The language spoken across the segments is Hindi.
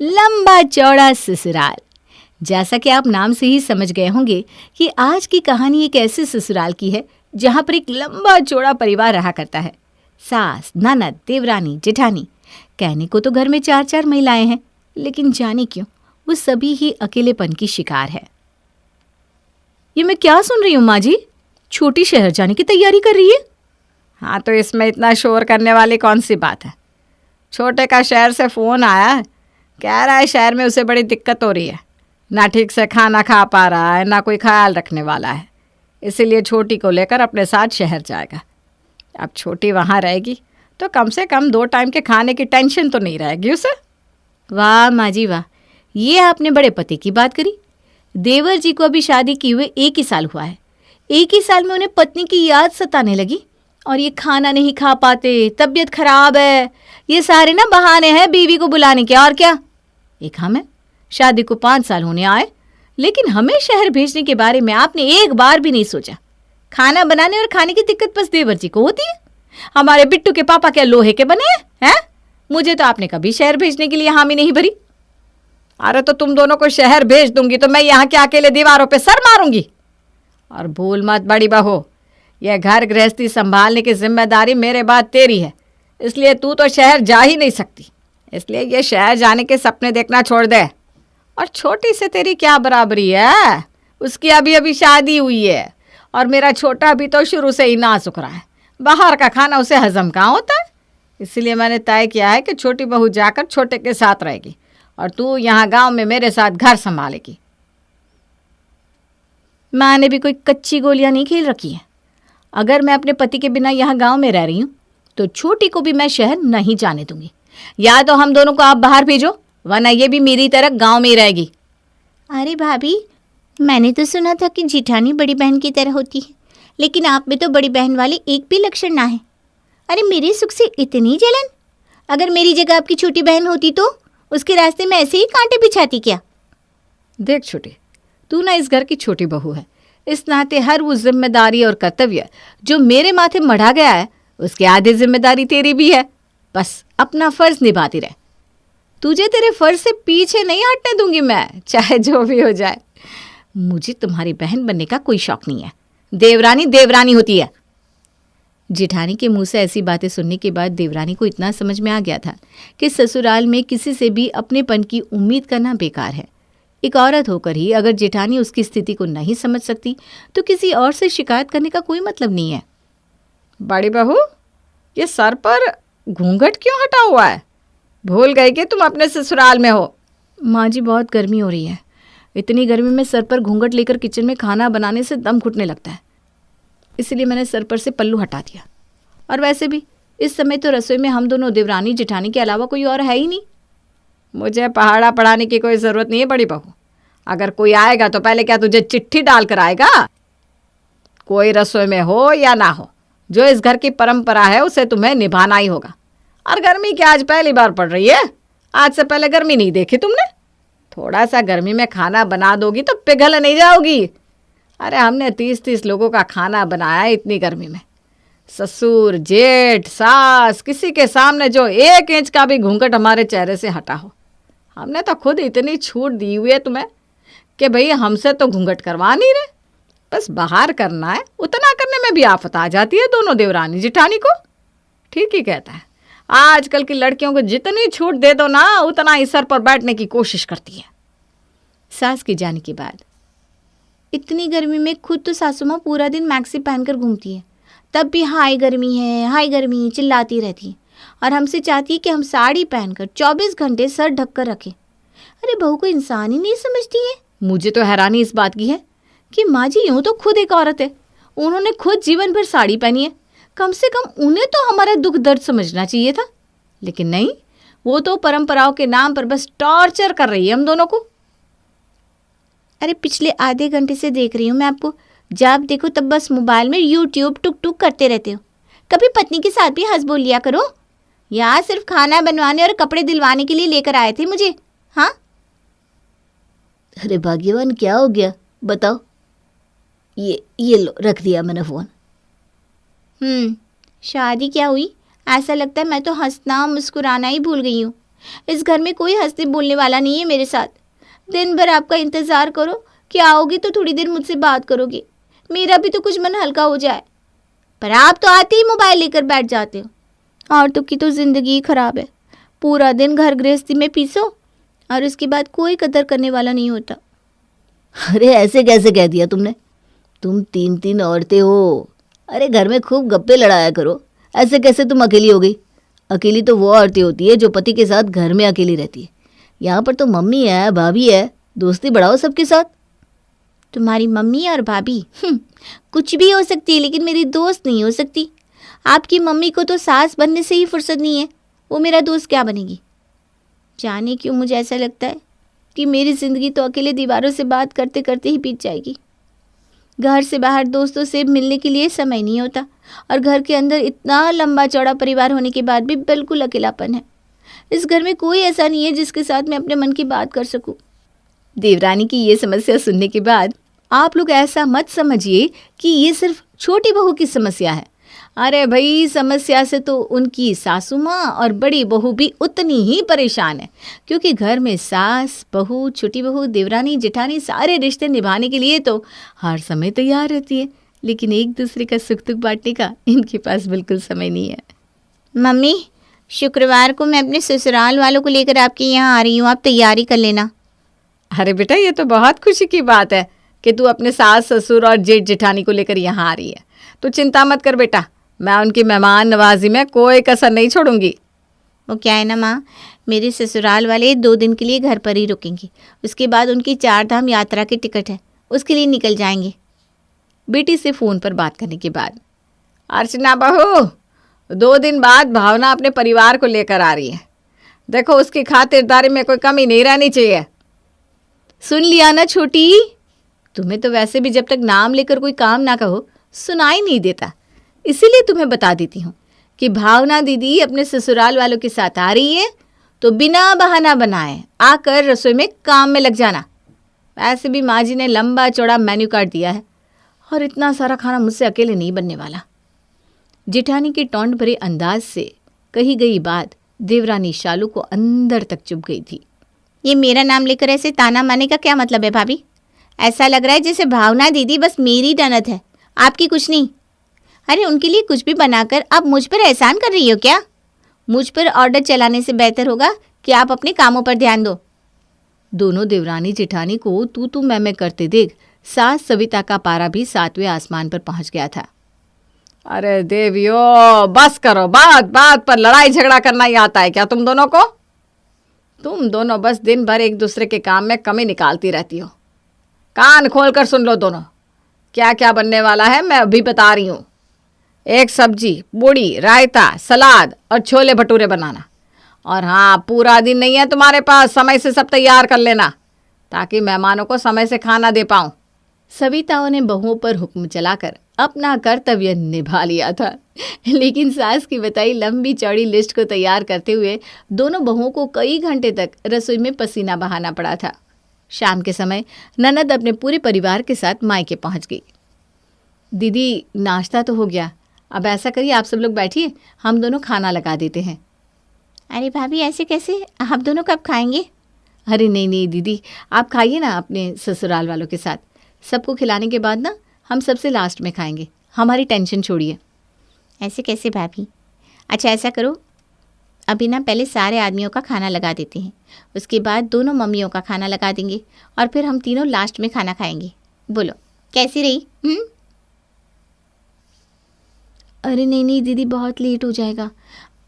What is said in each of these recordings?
लंबा चौड़ा ससुराल। जैसा कि आप नाम से ही समझ गए होंगे कि आज की कहानी एक ऐसे ससुराल की है जहाँ पर एक लंबा चौड़ा परिवार रहा करता है। सास, ननद, देवरानी, जेठानी। कहने को तो घर में 4-4 महिलाएं हैं, लेकिन जाने क्यों वो सभी ही अकेलेपन की शिकार है। ये मैं क्या सुन रही हूँ माँ जी? छोटी शहर जाने की तैयारी कर रही है? हाँ, तो इसमें इतना शोर करने वाली कौन सी बात है? छोटे का शहर से फ़ोन आया है, कह रहा है शहर में उसे बड़ी दिक्कत हो रही है, ना ठीक से खाना खा पा रहा है, ना कोई ख्याल रखने वाला है, इसीलिए छोटी को लेकर अपने साथ शहर जाएगा। अब छोटी वहाँ रहेगी तो कम से कम 2 टाइम के खाने की टेंशन तो नहीं रहेगी उसे। वाह माँ जी वाह, ये आपने बड़े पते की बात करी। देवर जी को अभी शादी किए हुए 1 ही साल हुआ है। 1 ही साल में उन्हें पत्नी की याद सताने लगी और ये खाना नहीं खा पाते, तबीयत खराब है, ये सारे ना बहाने हैं बीवी को बुलाने के, और क्या। एक हम है, शादी को 5 साल होने आए, लेकिन हमें शहर भेजने के बारे में आपने एक बार भी नहीं सोचा। खाना बनाने और खाने की दिक्कत बस देवर जी को होती है। हमारे बिट्टू के पापा क्या लोहे के बने हैं? मुझे तो आपने कभी शहर भेजने के लिए हामी नहीं भरी। अरे तो तुम दोनों को शहर भेज दूंगी तो मैं यहाँ के अकेले दीवारों पे सर मारूंगी। और भूल मत बड़ी बहू, यह घर गृहस्थी संभालने की जिम्मेदारी मेरे बाद तेरी है, इसलिए तू तो शहर जा ही नहीं सकती। इसलिए ये शहर जाने के सपने देखना छोड़ दे। और छोटी से तेरी क्या बराबरी है? उसकी अभी अभी शादी हुई है और मेरा छोटा अभी तो शुरू से ही नाजुक रहा है, बाहर का खाना उसे हजम कहाँ होता है। इसलिए मैंने तय किया है कि छोटी बहू जाकर छोटे के साथ रहेगी और तू यहाँ गांव में मेरे साथ घर संभालेगी। माँ ने भी कोई कच्ची गोलियां नहीं खेल रखी है। अगर मैं अपने पति के बिना यहाँ गांव में रह रही हूँ तो छोटी को भी मैं शहर नहीं जाने दूंगी। या तो हम दोनों को आप बाहर भेजो, वरना ये भी मेरी तरह गांव में ही रहेगी। अरे भाभी, मैंने तो सुना था कि जेठानी बड़ी बहन की तरह होती है, लेकिन आप में तो बड़ी बहन वाले एक भी लक्षण ना है। अरे मेरे सुख से इतनी जलन। अगर मेरी जगह आपकी छोटी बहन होती तो उसके रास्ते में ऐसे ही कांटे बिछाती क्या? देख छोटी, तू ना इस घर की छोटी बहू है, इस नाते हर वो जिम्मेदारी और कर्तव्य जो मेरे माथे मढ़ा गया है उसकी आधी जिम्मेदारी तेरी भी है। बस अपना फर्ज निभाती रहे। तुझे तेरे फर्ज से पीछे नहीं हटने दूंगी मैं, चाहे जो भी हो जाए। मुझे तुम्हारी बहन बनने का कोई शौक नहीं है। देवरानी देवरानी होती है। जेठानी के मुंह से ऐसी बातें सुनने के बाद देवरानी को इतना समझ में आ गया था कि ससुराल में किसी से भी अपनेपन की उम्मीद करना बेकार है। एक औरत होकर ही अगर जेठानी उसकी स्थिति को नहीं समझ सकती तो किसी और से शिकायत करने का कोई मतलब नहीं है। बड़ी बहू, ये सर पर घूंघट क्यों हटा हुआ है? भूल गई कि तुम अपने ससुराल में हो? माँ जी, बहुत गर्मी हो रही है। इतनी गर्मी में सर पर घूंघट लेकर किचन में खाना बनाने से दम घुटने लगता है, इसलिए मैंने सर पर से पल्लू हटा दिया। और वैसे भी इस समय तो रसोई में हम दोनों देवरानी जेठानी के अलावा कोई और है ही नहीं। मुझे पहाड़ा पढ़ाने की कोई ज़रूरत नहीं है बड़ी बहू। अगर कोई आएगा तो पहले क्या तुझे चिट्ठी डाल कर आएगा? कोई रसोई में हो या ना हो, जो इस घर की परंपरा है उसे तुम्हें निभाना ही होगा। और गर्मी क्या आज पहली बार पड़ रही है? आज से पहले गर्मी नहीं देखी तुमने? थोड़ा सा गर्मी में खाना बना दोगी तो पिघल नहीं जाओगी। अरे हमने 30-30 लोगों का खाना बनाया इतनी गर्मी में। ससुर, जेठ, सास, किसी के सामने जो 1 इंच का भी घूंघट हमारे चेहरे से हटा हो। हमने तो खुद इतनी छूट दी हुई है तुम्हें कि भाई हमसे तो घूंघट करवा नहीं रहे, बस बाहर करना है। उतना करने में भी आफत आ जाती है दोनों देवरानी जेठानी को। ठीक ही कहता है, आजकल की लड़कियों को जितनी छूट दे दो ना उतना ही सर पर बैठने की कोशिश करती है। सास के जाने के बाद इतनी गर्मी में खुद तो सासू माँ पूरा दिन मैक्सी पहनकर घूमती है, तब भी हाय गर्मी है, हाय गर्मी चिल्लाती रहती है, और हमसे चाहती है कि हम साड़ी पहनकर 24 घंटे सर ढककर रखें। अरे बहू को इंसान ही नहीं समझती है। मुझे तो हैरानी इस बात की है कि माँ जी यूँ तो खुद एक औरत है, उन्होंने खुद जीवन भर साड़ी पहनी है, कम से कम उन्हें तो हमारा दुख दर्द समझना चाहिए था। लेकिन नहीं, वो तो परंपराओं के नाम पर बस टॉर्चर कर रही है हम दोनों को। अरे पिछले आधे घंटे से देख रही हूँ मैं आपको, जब देखो तब बस मोबाइल में यूट्यूब टुक टुक करते रहते हो। कभी पत्नी के साथ भी हंस बोल लिया करो। यहाँ सिर्फ खाना बनवाने और कपड़े दिलवाने के लिए लेकर आए थे मुझे। हाँ, अरे भाग्यवान, क्या हो गया बताओ? ये लो, रख दिया मैंने फ़ोन। शादी क्या हुई? ऐसा लगता है मैं तो हंसना मुस्कुराना ही भूल गई हूँ। इस घर में कोई हंसने बोलने वाला नहीं है मेरे साथ। दिन भर आपका इंतज़ार करो कि आओगी तो थोड़ी देर मुझसे बात करोगे, मेरा भी तो कुछ मन हल्का हो जाए। पर आप तो आते ही मोबाइल लेकर बैठ जाते हो। औरतों की तो ज़िंदगी ही ख़राब है, पूरा दिन घर गृहस्थी में पीसो और उसके बाद कोई कदर करने वाला नहीं होता। अरे ऐसे कैसे कह दिया तुमने? तुम 3 औरतें हो। अरे घर में खूब गप्पे लड़ाया करो। ऐसे कैसे तुम अकेली हो गई? अकेली तो वो औरतें होती है जो पति के साथ घर में अकेली रहती है। यहाँ पर तो मम्मी है, भाभी है, दोस्ती बढ़ाओ सबके साथ। तुम्हारी मम्मी और भाभी कुछ भी हो सकती है, लेकिन मेरी दोस्त नहीं हो सकती। आपकी मम्मी को तो सास बनने से ही फुर्सत नहीं है, वो मेरा दोस्त क्या बनेगी? जाने क्यों मुझे ऐसा लगता है कि मेरी ज़िंदगी तो अकेले दीवारों से बात करते करते ही बीत जाएगी। घर से बाहर दोस्तों से मिलने के लिए समय नहीं होता और घर के अंदर इतना लंबा चौड़ा परिवार होने के बाद भी बिल्कुल अकेलापन है। इस घर में कोई ऐसा नहीं है जिसके साथ मैं अपने मन की बात कर सकूं। देवरानी की ये समस्या सुनने के बाद आप लोग ऐसा मत समझिए कि ये सिर्फ छोटी बहू की समस्या है। अरे भाई, समस्या से तो उनकी सासू माँ और बड़ी बहू भी उतनी ही परेशान है, क्योंकि घर में सास, बहू, छोटी बहू, देवरानी, जेठानी सारे रिश्ते निभाने के लिए तो हर समय तैयार रहती है, लेकिन एक दूसरे का सुख दुख बांटने का इनके पास बिल्कुल समय नहीं है। मम्मी, शुक्रवार को मैं अपने ससुराल वालों को लेकर आपके यहाँ आ रही हूँ, आप तैयारी कर लेना। अरे बेटा, ये तो बहुत खुशी की बात है कि तू अपने सास ससुर और जेठ जेठानी को लेकर यहाँ आ रही है। तो चिंता मत कर बेटा, मैं उनकी मेहमान नवाजी में कोई कसर नहीं छोड़ूंगी। वो क्या है ना माँ, मेरे ससुराल वाले 2 दिन के लिए घर पर ही रुकेंगे, उसके बाद उनकी 4 धाम यात्रा की टिकट है, उसके लिए निकल जाएंगे। बेटी से फ़ोन पर बात करने के बाद अर्चना बहू, 2 दिन बाद भावना अपने परिवार को लेकर आ रही है। देखो, उसकी खातिरदारी में कोई कमी नहीं रहनी चाहिए। सुन लिया ना छोटी, तुम्हें तो वैसे भी जब तक नाम लेकर कोई काम ना कहो सुनाई नहीं देता, इसीलिए तुम्हें बता देती हूँ कि भावना दीदी अपने ससुराल वालों के साथ आ रही है तो बिना बहाना बनाए आकर रसोई में काम में लग जाना। वैसे भी माँ जी ने लंबा चौड़ा मेन्यू कार्ड दिया है और इतना सारा खाना मुझसे अकेले नहीं बनने वाला। जेठानी के टोंट भरे अंदाज से कही गई बात देवरानी शालू को अंदर तक चुभ गई थी। ये मेरा नाम लेकर ऐसे ताना मारने का क्या मतलब है भाभी? ऐसा लग रहा है जैसे भावना दीदी बस मेरी ननद है, आपकी कुछ नहीं। अरे उनके लिए कुछ भी बनाकर आप मुझ पर एहसान कर रही हो क्या? मुझ पर ऑर्डर चलाने से बेहतर होगा कि आप अपने कामों पर ध्यान दो। दोनों देवरानी जेठानी को तू मैं करते देख सास सविता का पारा भी 7वें आसमान पर पहुंच गया था। अरे देवियो, बस करो, बात बात पर लड़ाई झगड़ा करना ही आता है क्या तुम दोनों को? तुम दोनों बस दिन भर एक दूसरे के काम में कमी निकालती रहती हो। कान खोल कर सुन लो दोनों, क्या क्या बनने वाला है मैं अभी बता रही हूँ। एक सब्जी, पूड़ी, रायता, सलाद और छोले भटूरे बनाना। और हाँ, पूरा दिन नहीं है तुम्हारे पास, समय से सब तैयार कर लेना ताकि मेहमानों को समय से खाना दे पाऊँ। सविताओं ने बहुओं पर हुक्म चलाकर अपना कर्तव्य निभा लिया था, लेकिन सास की बताई लंबी चौड़ी लिस्ट को तैयार करते हुए दोनों बहुओं को कई घंटे तक रसोई में पसीना बहाना पड़ा था। शाम के समय ननद अपने पूरे परिवार के साथ मायके पहुंच गई। दीदी, नाश्ता तो हो गया, अब ऐसा करिए आप सब लोग बैठिए, हम दोनों खाना लगा देते हैं। अरे भाभी, ऐसे कैसे? आप दोनों कब खाएंगे? अरे नहीं दीदी, आप खाइए ना अपने ससुराल वालों के साथ। सबको खिलाने के बाद ना हम सबसे लास्ट में खाएंगे, हमारी टेंशन छोड़िए। ऐसे कैसे भाभी? अच्छा ऐसा करो, अभी ना पहले सारे आदमियों का खाना लगा देते हैं, उसके बाद दोनों मम्मियों का खाना लगा देंगे और फिर हम तीनों लास्ट में खाना खाएंगे। बोलो कैसी रही? अरे नहीं दीदी, बहुत लेट हो जाएगा,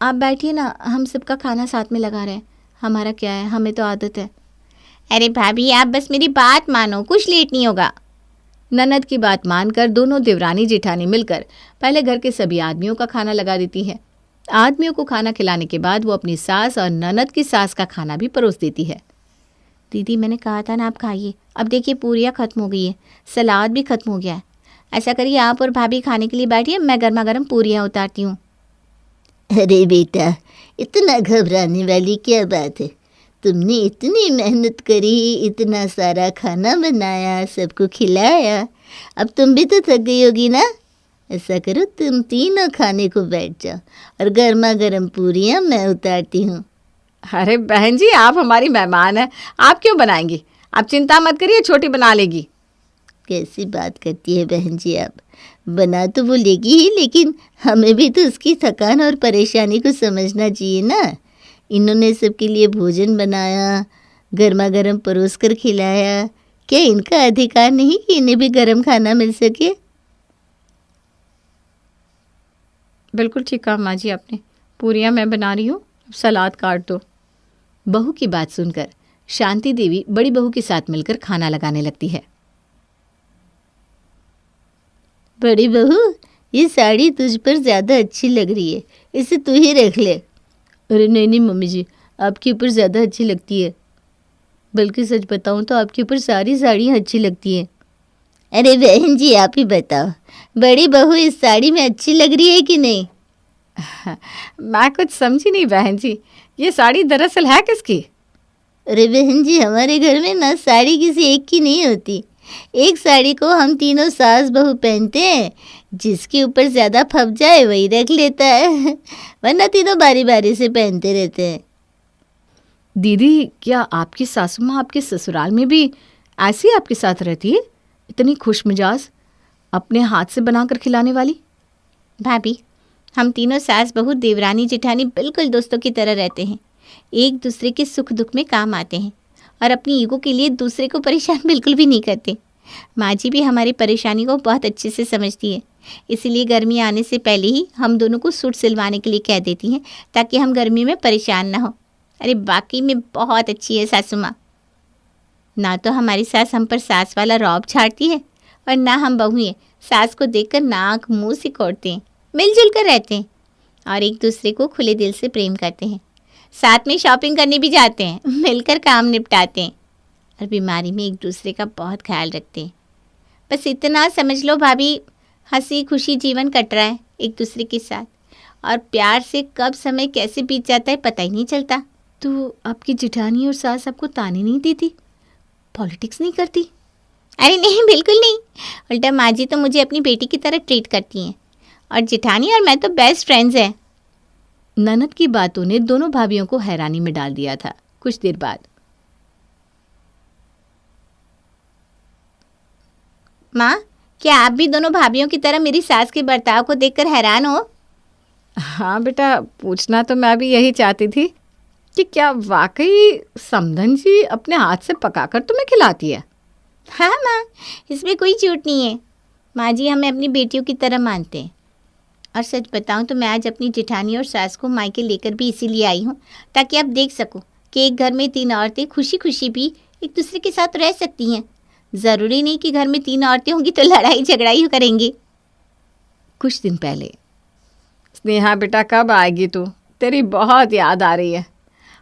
आप बैठिए ना, हम सबका खाना साथ में लगा रहे हैं। हमारा क्या है, हमें तो आदत है। अरे भाभी, आप बस मेरी बात मानो, कुछ लेट नहीं होगा। ननद की बात मानकर दोनों देवरानी जेठानी मिलकर पहले घर के सभी आदमियों का खाना लगा देती है। आदमियों को खाना खिलाने के बाद वो अपनी सास और ननद की सास का खाना भी परोस देती है। दीदी, मैंने कहा था ना आप खाइए। अब देखिए पूरियाँ ख़त्म हो गई है, सलाद भी ख़त्म हो गया है। ऐसा करिए आप और भाभी खाने के लिए बैठिए, मैं गर्मा गर्म पूरियाँ उतारती हूँ। अरे बेटा, इतना घबराने वाली क्या बात है? तुमने इतनी मेहनत करी, इतना सारा खाना बनाया, सबको खिलाया, अब तुम भी तो थक गई होगी ना? ऐसा करो, तुम तीनों खाने को बैठ जाओ और गर्मा गर्म पूरियाँ मैं उतारती हूँ। अरे बहन जी, आप हमारी मेहमान हैं, आप क्यों बनाएंगी? आप चिंता मत करिए, छोटी बना लेगी। कैसी बात करती है बहन जी आप। बना तो वो लेगी ही, लेकिन हमें भी तो उसकी थकान और परेशानी को समझना चाहिए ना। इन्होंने सबके लिए भोजन बनाया, गर्मा गर्म परोस कर खिलाया। क्या इनका अधिकार नहीं कि इन्हें भी गर्म खाना मिल सके? बिल्कुल ठीक कहा माँ जी आपने। पूरियाँ मैं बना रही हूँ, सलाद काट दो। बहू की बात सुनकर शांति देवी बड़ी बहू के साथ मिलकर खाना लगाने लगती है। बड़ी बहू, ये साड़ी तुझ पर ज़्यादा अच्छी लग रही है, इसे तू ही रख ले। अरे नहीं नहीं मम्मी जी, आपके ऊपर ज़्यादा अच्छी लगती है। बल्कि सच बताऊँ तो आपके ऊपर सारी साड़ियाँ अच्छी लगती हैं। अरे बहन जी आप ही बताओ, बड़ी बहू इस साड़ी में अच्छी लग रही है कि नहीं? मैं कुछ समझी नहीं बहन जी, ये साड़ी दरअसल है किसकी? अरे बहन जी, हमारे घर में ना साड़ी किसी एक की नहीं होती। एक साड़ी को हम तीनों सास बहू पहनते हैं, जिसके ऊपर ज़्यादा फप जाए वही रख लेता है, वरना तीनों बारी बारी से पहनते रहते हैं। दीदी, क्या आपकी सासू माँ आपके ससुराल में भी ऐसी आपके साथ रहती है, इतनी खुश मिजाज, अपने हाथ से बनाकर खिलाने वाली? भाभी, हम तीनों सास बहू देवरानी जेठानी बिल्कुल दोस्तों की तरह रहते हैं। एक दूसरे के सुख दुख में काम आते हैं और अपनी ईगो के लिए दूसरे को परेशान बिल्कुल भी नहीं करते। माँ जी भी हमारी परेशानी को बहुत अच्छे से समझती है, इसीलिए गर्मी आने से पहले ही हम दोनों को सूट सिलवाने के लिए कह देती हैं, ताकि हम गर्मी में परेशान ना हो। अरे बाकी में बहुत अच्छी है सासू माँ। ना तो हमारी सास हम पर सास वाला रौब झाड़ती है, और ना हम बहुएं सास को देखकर नाक मुंह सिकोड़ते हैं। मिलजुल कर रहते हैं और एक दूसरे को खुले दिल से प्रेम करते हैं। साथ में शॉपिंग करने भी जाते हैं, मिलकर काम निपटाते हैं और बीमारी में एक दूसरे का बहुत ख्याल रखते हैं। बस इतना समझ लो भाभी, हंसी खुशी जीवन कट रहा है एक दूसरे के साथ, और प्यार से कब समय कैसे बीत जाता है पता ही नहीं चलता। तो आपकी जेठानी और सास आपको ताने नहीं देती, पॉलिटिक्स नहीं करती? अरे नहीं, बिल्कुल नहीं। उल्टा माँ जी तो मुझे अपनी बेटी की तरह ट्रीट करती हैं, और जेठानी और मैं तो बेस्ट फ्रेंड्स हैं। ननद की बातों ने दोनों भाभियों को हैरानी में डाल दिया था। कुछ देर बाद, माँ, क्या आप भी दोनों भाभियों की तरह मेरी सास के बर्ताव को देखकर हैरान हो? हाँ बेटा, पूछना तो मैं भी यही चाहती थी कि क्या वाकई समधन जी अपने हाथ से पकाकर तुम्हें खिलाती है? हाँ माँ, इसमें कोई झूठ नहीं है। माँ जी हमें अपनी बेटियों की तरह मानते हैं, और सच बताऊँ तो मैं आज अपनी जेठानी और सास को मायके लेकर भी इसीलिए आई हूँ, ताकि आप देख सको कि एक घर में तीन औरतें खुशी खुशी भी एक दूसरे के साथ रह सकती हैं। ज़रूरी नहीं कि घर में तीन औरतें होंगी तो लड़ाई झगड़ा ही करेंगी। कुछ दिन पहले, स्नेहा बेटा कब आएगी तू? तेरी बहुत याद आ रही है।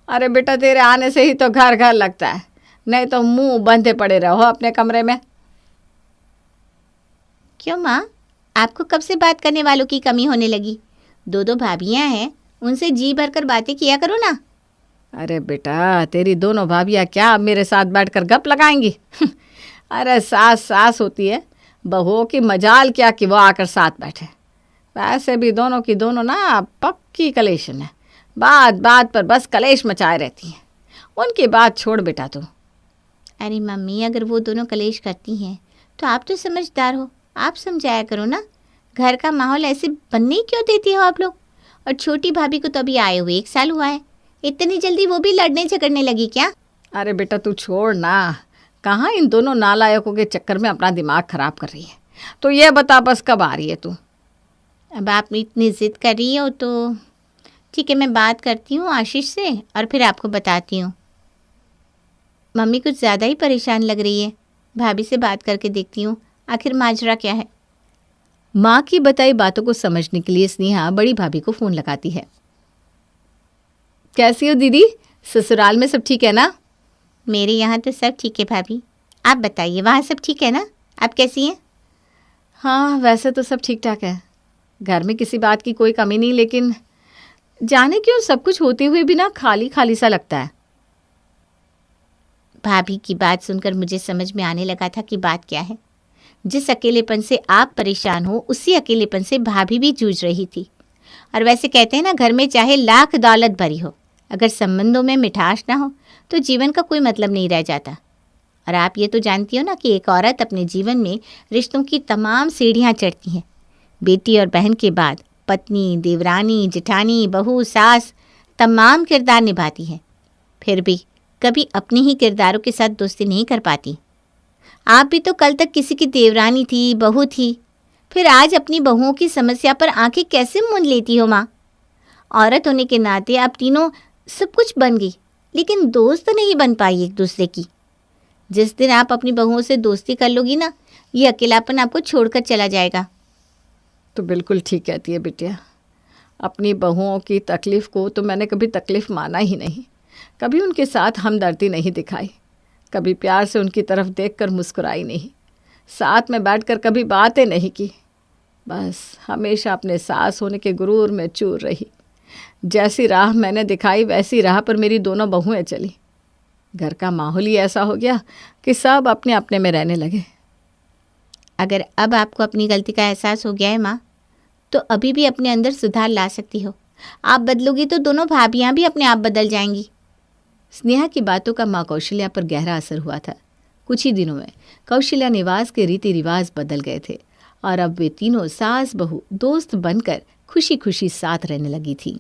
अरे बेटा, तेरे आने से ही तो घर घर लगता है, नहीं तो मुंह बंधे पड़े रहो अपने कमरे में। क्यों माँ, आपको कब से बात करने वालों की कमी होने लगी? दो दो भाभियाँ हैं, उनसे जी भरकर बातें किया करो ना। अरे बेटा, तेरी दोनों भाभियाँ क्या अब मेरे साथ बैठकर गप लगाएंगी? अरे सास सास होती है, बहुओं की मजाल क्या कि वो आकर साथ बैठे। वैसे भी दोनों की दोनों ना पक्की कलेशन है, बात बात पर बस कलेश मचाए रहती हैं। उनकी बात छोड़ बेटा तू। अरे मम्मी, अगर वो दोनों कलेश करती हैं तो आप तो समझदार हो, आप समझाया करो ना। घर का माहौल ऐसे बनने ही क्यों देती हो आप लोग? और छोटी भाभी को तो अभी आए हुए 1 साल हुआ है, इतनी जल्दी वो भी लड़ने झगड़ने लगी क्या? अरे बेटा तू छोड़ ना, कहाँ इन दोनों नालायकों के चक्कर में अपना दिमाग खराब कर रही है। तो ये बता बस कब आ रही है तू? अब आप इतनी ज़िद कर रही हो तो ठीक है, मैं बात करती हूँ आशीष से और फिर आपको बताती हूँ। मम्मी कुछ ज़्यादा ही परेशान लग रही है, भाभी से बात करके देखती हूँ आखिर माजरा क्या है। माँ की बताई बातों को समझने के लिए स्नेहा बड़ी भाभी को फ़ोन लगाती है। कैसी हो दीदी, ससुराल में सब ठीक है ना? मेरे यहाँ तो सब ठीक है भाभी, आप बताइए वहाँ सब ठीक है ना? आप कैसी हैं? हाँ, वैसे तो सब ठीक ठाक है, घर में किसी बात की कोई कमी नहीं, लेकिन जाने क्यों सब कुछ होते हुए भी ना खाली खाली सा लगता है। भाभी की बात सुनकर मुझे समझ में आने लगा था कि बात क्या है। जिस अकेलेपन से आप परेशान हो, उसी अकेलेपन से भाभी भी जूझ रही थी। और वैसे कहते हैं ना, घर में चाहे लाख दौलत भरी हो, अगर संबंधों में मिठास ना हो तो जीवन का कोई मतलब नहीं रह जाता। और आप ये तो जानती हो ना कि एक औरत अपने जीवन में रिश्तों की तमाम सीढ़ियाँ चढ़ती है। बेटी और बहन के बाद पत्नी, देवरानी, जेठानी, बहू, सास तमाम किरदार निभाती है, फिर भी कभी अपने ही किरदारों के साथ दोस्ती नहीं कर पाती। आप भी तो कल तक किसी की देवरानी थी, बहू थी, फिर आज अपनी बहुओं की समस्या पर आंखें कैसे मूंद लेती हो माँ? औरत होने के नाते आप तीनों सब कुछ बन गई, लेकिन दोस्त नहीं बन पाई एक दूसरे की। जिस दिन आप अपनी बहुओं से दोस्ती कर लोगी ना, ये अकेलापन आपको छोड़कर चला जाएगा। तो बिल्कुल ठीक कहती है बिटिया। अपनी बहुओं की तकलीफ़ को तो मैंने कभी तकलीफ़ माना ही नहीं, कभी उनके साथ हमदर्दी नहीं दिखाई, कभी प्यार से उनकी तरफ देखकर मुस्कुराई नहीं, साथ में बैठकर कभी बातें नहीं की। बस हमेशा अपने सास होने के गुरूर में चूर रही। जैसी राह मैंने दिखाई वैसी राह पर मेरी दोनों बहुएं चली। घर का माहौल ही ऐसा हो गया कि सब अपने अपने में रहने लगे। अगर अब आपको अपनी गलती का एहसास हो गया है माँ, तो अभी भी अपने अंदर सुधार ला सकती हो। आप बदलोगी तो दोनों भाभियाँ भी अपने आप बदल जाएंगी। स्नेहा की बातों का माँ कौशल्या पर गहरा असर हुआ था। कुछ ही दिनों में कौशल्या निवास के रीति रिवाज बदल गए थे और अब वे तीनों सास बहू दोस्त बनकर खुशी खुशी साथ रहने लगी थी।